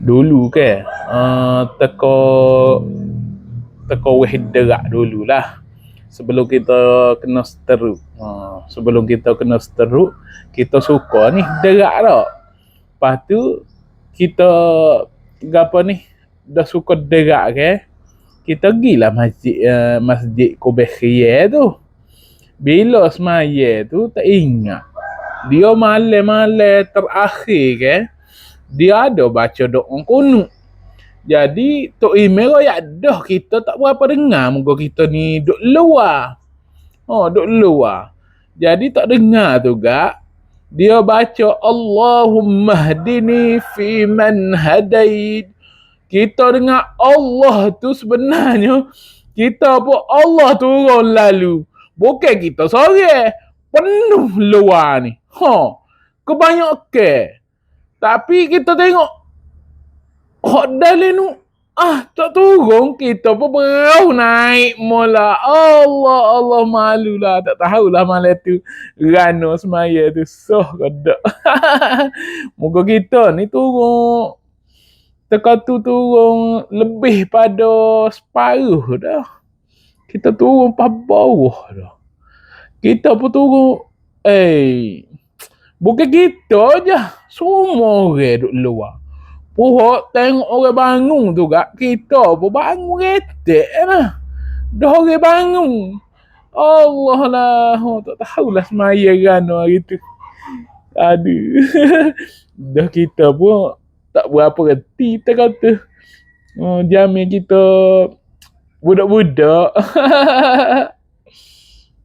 Dulu ke teko weh derak dululah sebelum kita kena seteruk. Sebelum kita kena seteruk, kita suka ni derak tak. Lepas tu kita gapo ni dah suka derak ke, kita pergilah masjid Kobekhiyah tu. Bila semaya tu tak ingat. Dia malam-malam terakhir ke, dia ada baca doa kunut. Jadi Tok Imeh royak dah kita tak berapa dengar muka kita ni duk luar. Duk luar. Jadi tak dengar tu gak. Dia baca Allahumma hdini fi man hadait. Kita dengar Allah tu sebenarnya kita pun Allah turun lalu. Bukan kita sorang. Penuh luar ni. Kebanyakan. Tapi kita tengok dalil nu tak turun, kita pun berau naik mula. Allah malulah, tak tahulah malam tu rano semaya tu kedak. Moga kita ni turun tu turun lebih pada separuh dah. Kita turun pas bawah dah. Kita pun turun bukan kita je, semua orang duk luar. Puhak tengok orang bangun tu gak, kita pun bangun retek lah. Dah orang bangun. Allah lah, tak tahulah semaya rana hari tu. Aduh. Dah kita pun tak berapa reti kita kata. Jamin kita budak-budak.